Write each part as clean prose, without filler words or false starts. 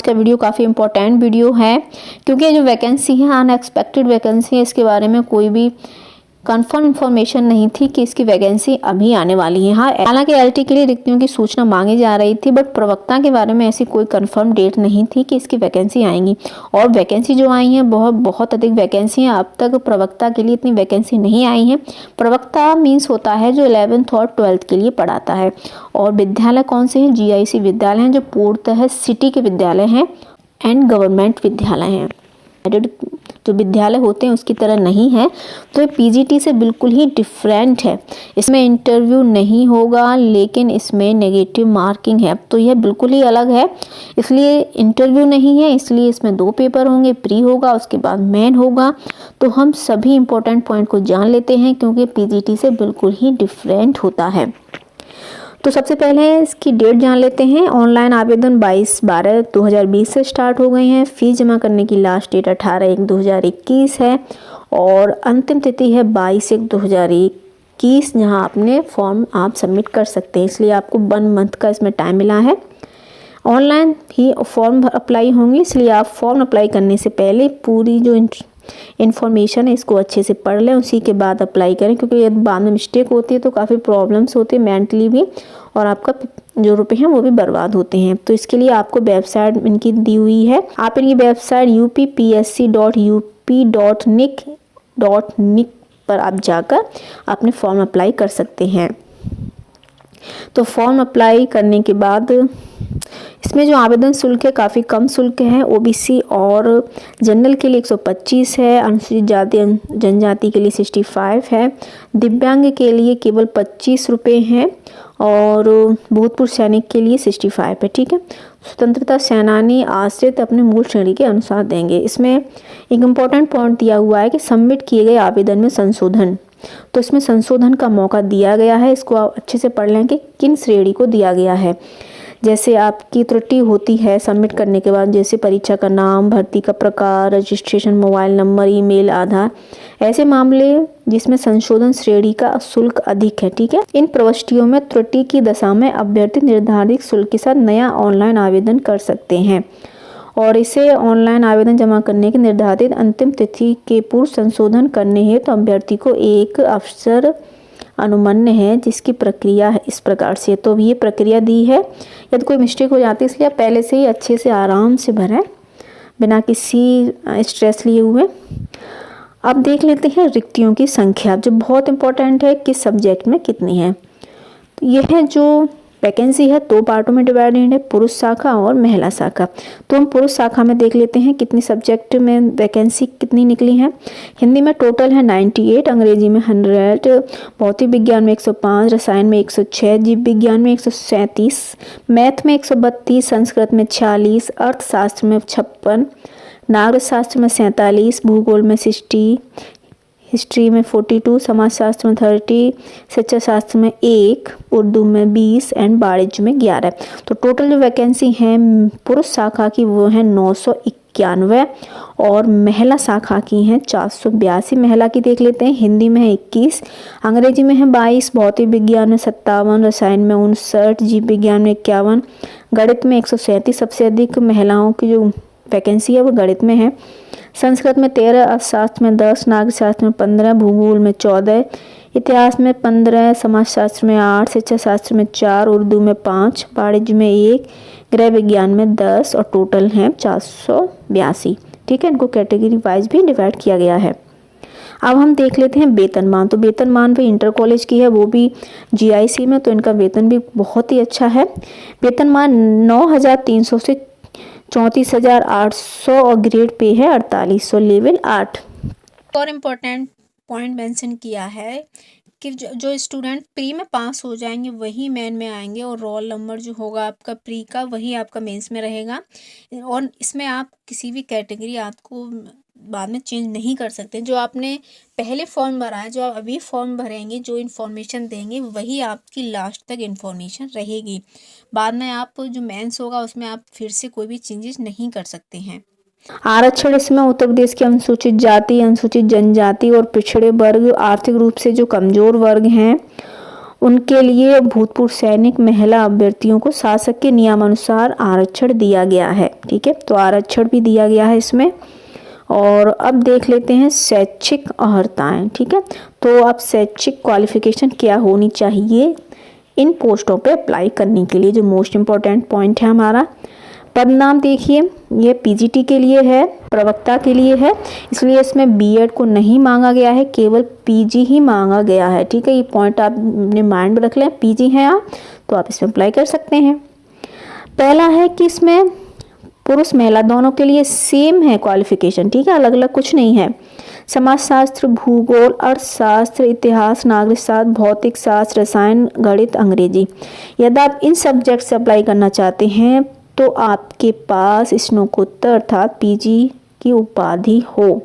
का वीडियो काफ़ी important video है, क्योंकि जो वैकेंसी है अनएक्सपेक्टेड वैकेंसी है, इसके बारे में कोई भी कंफर्म इन्फॉर्मेशन नहीं थी कि इसकी वैकेंसी अभी आने वाली है। हाँ, हालांकि एलटी के लिए रिक्तियों की सूचना मांगी जा रही थी, बट प्रवक्ता के बारे में ऐसी कोई कंफर्म डेट नहीं थी कि इसकी वैकेंसी आएंगी। और वैकेंसी जो आई है बहुत अधिक वैकेंसी है। अब तक प्रवक्ता के लिए इतनी वैकेंसी नहीं आई है। प्रवक्ता मीन्स होता है जो 11th और 12th के लिए पढ़ाता है। और विद्यालय कौन से हैं? जीआईसी विद्यालय हैं, जो पूर्णतः सिटी के विद्यालय हैं एंड गवर्नमेंट विद्यालय हैं। जो विद्यालय होते हैं उसकी तरह नहीं है। तो ये पीजीटी से बिल्कुल ही डिफरेंट है। इसमें इंटरव्यू नहीं होगा, लेकिन इसमें नेगेटिव मार्किंग है। तो यह बिल्कुल ही अलग है, इसलिए इंटरव्यू नहीं है। इसलिए इसमें 2 पेपर होंगे, प्री होगा, उसके बाद मेन होगा। तो हम सभी इंपॉर्टेंट पॉइंट को जान लेते हैं, क्योंकि पीजीटी से बिल्कुल ही डिफरेंट होता है। तो सबसे पहले इसकी डेट जान लेते हैं। ऑनलाइन आवेदन 22/12/2020 से स्टार्ट हो गए हैं। फीस जमा करने की लास्ट डेट 18/1/2021 है और अंतिम तिथि है 22/1/2021, जहां अपने फॉर्म आप सबमिट कर सकते हैं। इसलिए आपको 1 मंथ का इसमें टाइम मिला है। ऑनलाइन ही फॉर्म अप्लाई होंगे, इसलिए आप फॉर्म अप्लाई करने से पहले पूरी जो इन्फॉर्मेशन है इसको अच्छे से पढ़ लें, उसी के बाद अप्लाई करें, क्योंकि यदि बाद में मिस्टेक होती है तो काफ़ी प्रॉब्लम्स होती है मेंटली भी, और आपका जो रुपए हैं वो भी बर्बाद होते हैं। तो इसके लिए आपको वेबसाइट इनकी दी हुई है। आप इनकी वेबसाइट uppsc.up.nic पर आप जाकर अपने फॉर्म अप्लाई कर सकते हैं। तो फॉर्म अप्लाई करने के बाद इसमें जो आवेदन शुल्क है काफ़ी कम शुल्क है। ओबीसी और जनरल के लिए 125 है, अनुसूचित जाति जनजाति के लिए 65 है, दिव्यांग के लिए केवल 25 रुपये हैं और भूतपूर्व सैनिक के लिए 65 है। ठीक है। स्वतंत्रता सेनानी आश्रित अपने मूल श्रेणी के अनुसार देंगे। इसमें एक इम्पॉर्टेंट पॉइंट दिया हुआ है कि सबमिट किए गए आवेदन में संशोधन, तो इसमें संशोधन का मौका दिया गया है। इसको आप अच्छे से पढ़ लें कि किन श्रेणी को दिया गया है। जैसे आपकी त्रुटि होती है सबमिट करने के बाद, जैसे परीक्षा का नाम, भर्ती का प्रकार, रजिस्ट्रेशन, मोबाइल नंबर, ईमेल, आधार, ऐसे मामले जिसमें संशोधन श्रेणी का शुल्क अधिक है। ठीक है। इन प्रविष्टियों में त्रुटि की दशा में अभ्यर्थी निर्धारित शुल्क के साथ नया ऑनलाइन आवेदन कर सकते हैं और इसे ऑनलाइन आवेदन जमा करने की निर्धारित अंतिम तिथि के पूर्व संशोधन करने हेतु तो अभ्यर्थी को एक अवसर अनुमन्य है, जिसकी प्रक्रिया है इस प्रकार से। तो ये प्रक्रिया दी है। यदि कोई मिस्टेक हो जाती है, इसलिए आप पहले से ही अच्छे से आराम से भरें बिना किसी स्ट्रेस लिए हुए। अब देख लेते हैं रिक्तियों की संख्या, जो बहुत इंपॉर्टेंट है, किस सब्जेक्ट में कितनी है। तो यह है जो वैकेंसी है 2 पार्टों में डिवाइडेड है, पुरुष शाखा और महिला शाखा। तो हम पुरुष शाखा में देख लेते हैं कितनी सब्जेक्ट में वैकेंसी कितनी निकली है। हिंदी में टोटल है 98, अंग्रेजी में 100, भौतिक विज्ञान में 105, रसायन में 106, जीव विज्ञान में 137, मैथ में 132, संस्कृत में 46, अर्थशास्त्र में 56, नागरिक शास्त्र में 47, भूगोल में 60, हिस्ट्री में 42, समाजशास्त्र में 30, शिक्षा शास्त्र में 1, उर्दू में 20 एंड वाणिज्य में 11। तो टोटल जो वैकेंसी है पुरुष शाखा की वो है 991 और महिला शाखा की हैं 482। महिला की देख लेते हैं। हिंदी में है 21, अंग्रेजी में है 22, भौतिक विज्ञान में 57, रसायन में 59, जीव विज्ञान में 51, गणित में 137। सबसे अधिक महिलाओं की जो वैकेंसी है वो गणित में है। संस्कृत में 13, अर्थशास्त्र में 10, नागरिक शास्त्र में 15, भूगोल में 14, इतिहास में 15, समाजशास्त्र में 8, शिक्षा शास्त्र में 4, उर्दू में 5, वाणिज्य में 1, गृह विज्ञान में 10 और टोटल हैं 482। ठीक है। इनको कैटेगरी वाइज भी डिवाइड किया गया है। अब हम देख लेते हैं वेतनमान। तो वेतनमान भी इंटर कॉलेज की है, वो भी जीआईसी में, तो इनका वेतन भी बहुत ही अच्छा है। वेतनमान 9,300 से 34,800 और ग्रेड पे है 4800, लेवल 8। और इम्पोर्टेंट पॉइंट मेंशन किया है कि जो स्टूडेंट प्री में पास हो जाएंगे वही मेन में आएंगे और रोल नंबर जो होगा आपका प्री का वही आपका मेंस में रहेगा। और इसमें आप किसी भी कैटेगरी आपको बाद में चेंज नहीं कर सकते। जो आपने पहले फॉर्म भरा है, जो आप अभी फॉर्म भरेंगे, जो इन्फॉर्मेशन देंगे वही आपकी लास्ट तक इन्फॉर्मेशन रहेगी। बाद में आप जो मेंस होगा उसमें आप फिर से कोई भी चेंजेस नहीं कर सकते हैं। आरक्षण इसमें उत्तर प्रदेश के अनुसूचित जाति, अनुसूचित जनजाति और पिछड़े वर्ग, आर्थिक रूप से जो कमजोर वर्ग हैं उनके लिए भूतपूर्व सैनिक महिला अभ्यर्थियों को शासक के नियमानुसार आरक्षण दिया गया है। ठीक है, तो आरक्षण भी दिया गया है इसमें। और अब देख लेते हैं शैक्षिक अर्हताएं। ठीक है, तो अब शैक्षिक क्वालिफिकेशन क्या होनी चाहिए इन पोस्टों पे अप्लाई करने के लिए, जो मोस्ट इम्पॉर्टेंट पॉइंट है हमारा। पद नाम देखिए, ये पीजीटी के लिए है, प्रवक्ता के लिए है, इसलिए इसमें बीएड को नहीं मांगा गया है, केवल पीजी ही मांगा गया है। ठीक है, ये पॉइंट आप अपने माइंड में रख लें। पीजी हैं आप तो आप इसमें अप्लाई कर सकते हैं। पहला है कि इसमें पुरुष महिला दोनों के लिए सेम है क्वालिफिकेशन। ठीक है, अलग अलग कुछ नहीं है। समाजशास्त्र, भूगोल, अर्थशास्त्र, इतिहास, नागरिक शास्त्र, भौतिक शास्त्र, रसायन, गणित, अंग्रेजी। यदि आप इन सब्जेक्ट से अप्लाई करना चाहते हैं तो आपके पास स्नातकोत्तर अर्थात पीजी की उपाधि हो।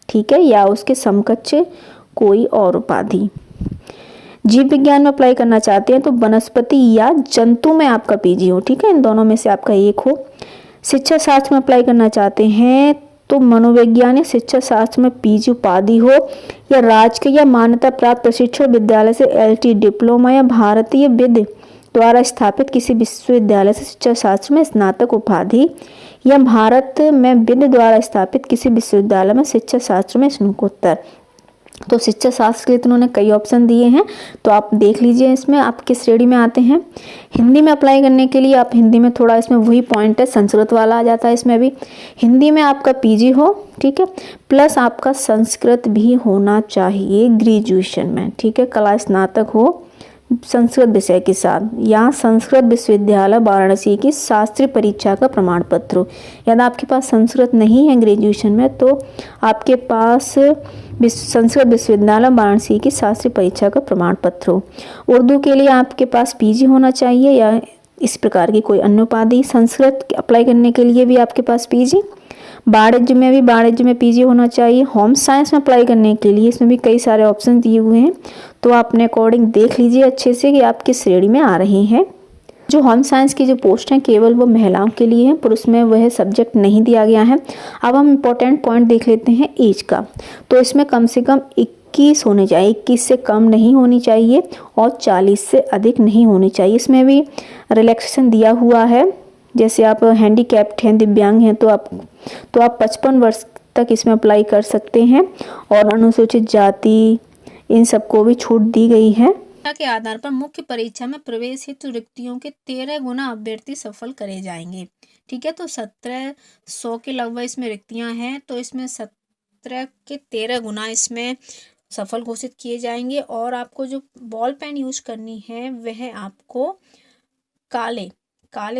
ठीक है, या उसके समकक्ष कोई और उपाधि। जीव विज्ञान में अप्लाई करना चाहते हैं तो वनस्पति या जंतु में आपका पीजी हो। ठीक है, इन दोनों में से आपका एक हो। शिक्षा शास्त्र में अप्लाई करना चाहते हैं तो मनोविज्ञान या शिक्षा शास्त्र में पीजी उपाधि हो, या राजकीय या मान्यता प्राप्त प्रशिक्षण विद्यालय से एलटी डिप्लोमा, या भारतीय विधि द्वारा स्थापित किसी विश्वविद्यालय से शिक्षा शास्त्र में स्नातक उपाधि, या भारत में विधि द्वारा स्थापित किसी विश्वविद्यालय में शिक्षा शास्त्र में स्नातकोत्तर। तो शिक्षा शास्त्र के लिए तो उन्होंने कई ऑप्शन दिए हैं, तो आप देख लीजिए इसमें आप किस श्रेणी में आते हैं। हिंदी में अप्लाई करने के लिए आप हिंदी में थोड़ा इसमें वही पॉइंट है, संस्कृत वाला आ जाता है इसमें भी। हिंदी में आपका पीजी हो, ठीक है, प्लस आपका संस्कृत भी होना चाहिए ग्रेजुएशन में। ठीक है, कला स्नातक हो संस्कृत विषय के साथ, या संस्कृत विश्वविद्यालय वाराणसी की शास्त्रीय परीक्षा का प्रमाण पत्र हो। यदि आपके पास संस्कृत नहीं है ग्रेजुएशन में तो आपके पास संस्कृत विश्वविद्यालय वाराणसी की शास्त्रीय परीक्षा का प्रमाण पत्र हो। उर्दू के लिए आपके पास पीजी होना चाहिए या इस प्रकार की कोई अन्य उपाधि। संस्कृत अप्लाई करने के लिए भी आपके पास पीजी। वाणिज्य में पीजी होना चाहिए। होम साइंस में अप्लाई करने के लिए इसमें भी कई सारे ऑप्शन दिए हुए हैं, तो आप अपने अकॉर्डिंग देख लीजिए अच्छे से कि आप किस श्रेणी में आ रहे हैं। जो होम साइंस की जो पोस्ट हैं केवल वो महिलाओं के लिए हैं, पुरुष में वह सब्जेक्ट नहीं दिया गया है। अब हम इम्पोर्टेंट पॉइंट देख लेते हैं एज का। तो इसमें कम से कम 21 होने चाहिए, 21 से कम नहीं होनी चाहिए और 40 से अधिक नहीं होनी चाहिए। इसमें भी रिलैक्सेशन दिया हुआ है, जैसे आप हैंडीकैप्ड हैं, दिव्यांग हैं तो आप 55 वर्ष तक इसमें अप्लाई कर सकते हैं, और अनुसूचित जाति इन सबको भी छूट दी गई है। के आधार पर मुख्य परीक्षा में प्रवेश हेतु रिक्तियों के 13 गुना अभ्यर्थी सफल करे जाएंगे। ठीक है, तो 1700 के लगभग इसमें रिक्तियां हैं, तो इसमें 17 के 13 गुना इसमें सफल घोषित किए जाएंगे। और आपको जो बॉल पेन यूज करनी है वह आपको काले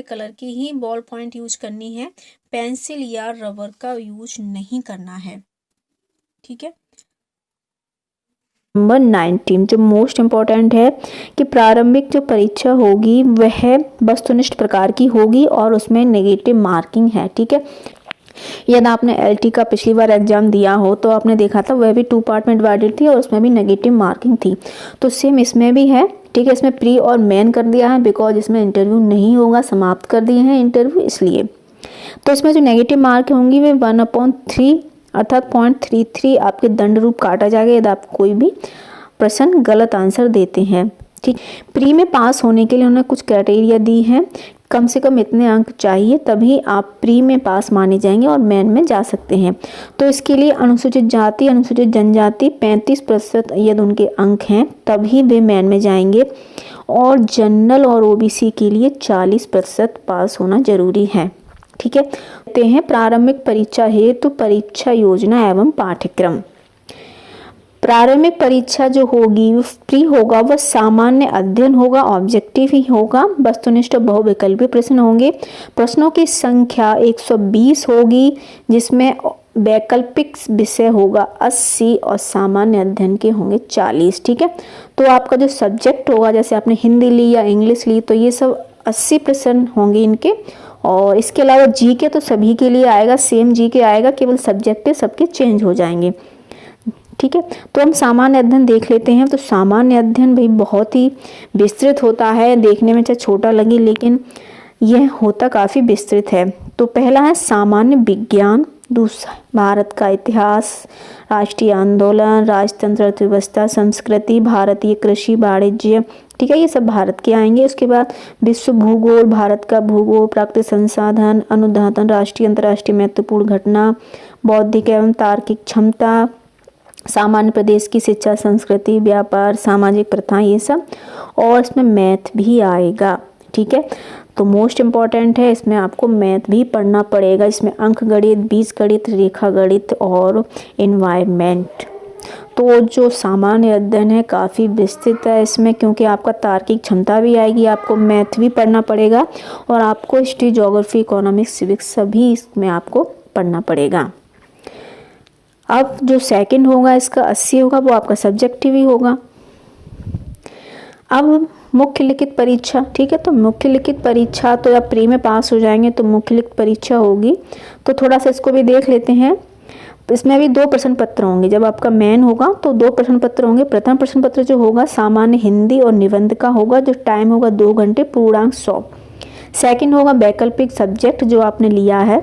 कलर की ही बॉल पॉइंट यूज करनी है, पेंसिल या रबर का यूज नहीं करना है। ठीक है। नंबर 19 जो मोस्ट इम्पॉर्टेंट है कि प्रारंभिक जो परीक्षा होगी वह वस्तुनिष्ठ प्रकार की होगी और उसमें नेगेटिव मार्किंग है। ठीक है, यदि आपने एलटी का पिछली बार एग्जाम दिया हो तो आपने देखा था वह भी 2 पार्ट में डिवाइडेड थी और उसमें भी नेगेटिव मार्किंग थी, तो सेम इसमें भी है। ठीक है, इसमें प्री और मेन कर दिया है बिकॉज इसमें इंटरव्यू नहीं होगा, समाप्त कर दिए हैं इंटरव्यू इसलिए। तो इसमें जो नेगेटिव मार्क होंगी वे 1/3 अर्थात 0.33 आपके दंड रूप काटा जाएगा यदि आप कोई भी प्रश्न गलत आंसर देते हैं। ठीक, प्री में पास होने के लिए उन्होंने कुछ क्राइटेरिया दी हैं, कम से कम इतने अंक चाहिए तभी आप प्री में पास माने जाएंगे और मेन में जा सकते हैं। तो इसके लिए अनुसूचित जाति अनुसूचित जनजाति 35% यदि उनके अंक हैं तभी वे मेन में जाएंगे, और जनरल और ओबीसी के लिए 40% पास होना जरूरी है। ठीक है, कहते हैं प्रारंभिक परीक्षा हेतु परीक्षा योजना एवं पाठ्यक्रम। प्रारंभिक परीक्षा जो होगी वो फ्री होगा, वह सामान्य अध्ययन होगा, ऑब्जेक्टिव ही होगा, वस्तुनिष्ठ बहुविकल्पी प्रश्न होंगे। प्रश्नों की संख्या 120 होगी जिसमें वैकल्पिक विषय होगा 80 और सामान्य अध्ययन के होंगे 40। ठीक है, तो आपका जो सब्जेक्ट होगा जैसे आपने हिंदी ली या इंग्लिश ली तो ये सब 80 प्रश्न होंगे इनके, और इसके अलावा जीके तो सभी के लिए आएगा, सेम जीके आएगा, केवल सब्जेक्ट सबके चेंज हो जाएंगे। ठीक है, तो हम सामान्य अध्ययन देख लेते हैं। तो सामान्य अध्ययन भाई बहुत ही विस्तृत होता है, देखने में चाहे छोटा लगे लेकिन यह होता काफ़ी विस्तृत है। तो पहला है सामान्य विज्ञान, दूसरा भारत का इतिहास, राष्ट्रीय आंदोलन, राजतंत्र, अर्थव्यवस्था, संस्कृति, भारतीय कृषि, वाणिज्य, ठीक है, ये सब भारत के आएंगे। उसके बाद विश्व भूगोल, भारत का भूगोल, प्राकृतिक संसाधन, अनुधातन, राष्ट्रीय अंतर्राष्ट्रीय महत्वपूर्ण घटना, बौद्धिक एवं तार्किक क्षमता, सामान्य प्रदेश की शिक्षा, संस्कृति, व्यापार, सामाजिक प्रथाएं, ये सब। और इसमें मैथ भी आएगा, ठीक है। तो मोस्ट इम्पॉर्टेंट है, इसमें आपको मैथ भी पढ़ना पड़ेगा। इसमें अंक गणित, बीजगणित, रेखा गणित और एनवायरनमेंट। तो जो सामान्य अध्ययन है काफ़ी विस्तृत है इसमें, क्योंकि आपका तार्किक क्षमता भी आएगी, आपको मैथ भी पढ़ना पड़ेगा और आपको हिस्ट्री, ज्योग्राफी, इकोनॉमिक्स, सिविक्स सभी इसमें आपको पढ़ना पड़ेगा। अब जो सेकंड होगा इसका 80 होगा, वो आपका सब्जेक्टिव ही होगा। अब मुख्य लिखित परीक्षा, ठीक है, तो मुख्य लिखित परीक्षा तो आप प्री में पास हो जाएंगे तो मुख्य लिखित परीक्षा होगी। तो थोड़ा सा इसको भी देख लेते हैं। इसमें भी 2 प्रश्न पत्र होंगे। जब आपका मेन होगा तो 2 प्रश्न पत्र होंगे। प्रथम प्रश्न पत्र जो होगा सामान्य हिंदी और निबंध का होगा, जो टाइम होगा 2 घंटे, पूर्णांक 100। सेकंड होगा वैकल्पिक सब्जेक्ट जो आपने लिया है,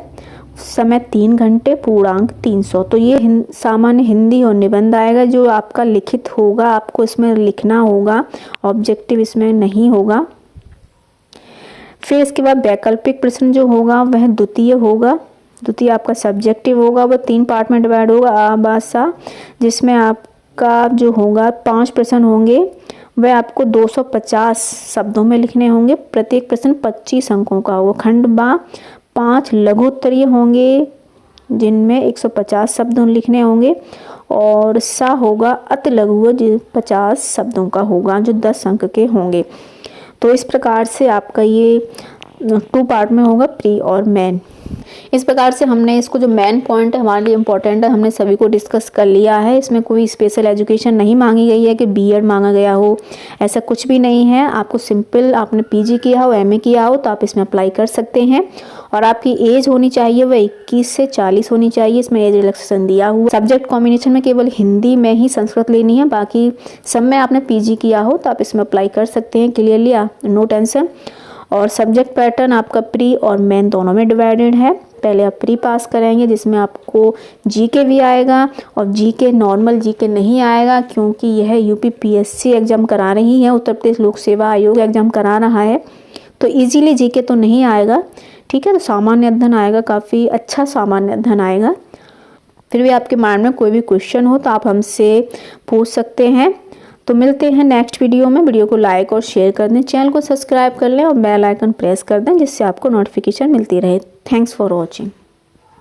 समय 3 घंटे, पूर्णांक 300। तो ये सामान्य हिंदी और निबंध आएगा जो आपका लिखित होगा, आपको इसमें लिखना होगा, ऑब्जेक्टिव इसमें नहीं होगा। फिर इसके बाद वैकल्पिक प्रश्न जो होगा वह द्वितीय होगा। द्वितीय आपका सब्जेक्टिव होगा, वह 3 पार्ट में डिवाइड होगा, आ, बा, सा, जिसमें आपका जो होगा 5 प्रश्न होंगे। वह आपको 250 शब्दों में लिखने होंगे। प्रत्येक प्रश्न 25 अंकों का होगा। खंड बा 5 लघु उत्तरीय होंगे जिनमें 150 शब्द लिखने होंगे। और सा होगा अति लघु, जो 50 शब्दों का होगा, जो 10 अंक के होंगे। तो इस प्रकार से आपका ये 2 पार्ट में होगा, प्री और मेन। इस प्रकार से हमने इसको जो मेन पॉइंट है हमारे लिए इम्पोर्टेंट है, हमने सभी को डिस्कस कर लिया है। इसमें कोई स्पेशल एजुकेशन नहीं मांगी गई है कि बीएड मांगा गया हो, ऐसा कुछ भी नहीं है। आपको सिंपल आपने पीजी किया हो, एमए किया हो तो आप इसमें अप्लाई कर सकते हैं। और आपकी एज होनी चाहिए वह 21 से 40 होनी चाहिए। इसमें एज रिलैक्सेशन दिया हुआ। सब्जेक्ट कॉम्बिनेशन में केवल हिंदी में ही संस्कृत लेनी है, बाकी सब में आपने पीजी किया हो तो आप इसमें अप्लाई कर सकते हैं। Clearly, no tension. और सब्जेक्ट पैटर्न आपका प्री और मेन दोनों में डिवाइडेड है। पहले आप प्री पास करेंगे जिसमें आपको जीके भी आएगा, और जीके नॉर्मल जीके नहीं आएगा क्योंकि यह यूपीपीएससी एग्जाम करा रही है, उत्तर प्रदेश लोक सेवा आयोग एग्जाम करा रहा है, तो इजीली जीके तो नहीं आएगा, ठीक है। तो सामान्य अध्ययन आएगा, काफ़ी अच्छा सामान्य अध्ययन आएगा। फिर भी आपके माइंड में कोई भी क्वेश्चन हो तो आप हमसे पूछ सकते हैं। तो मिलते हैं नेक्स्ट वीडियो में। वीडियो को लाइक और शेयर कर दें, चैनल को सब्सक्राइब कर लें और बेल आइकन प्रेस कर दें जिससे आपको नोटिफिकेशन मिलती रहे। Thanks for watching.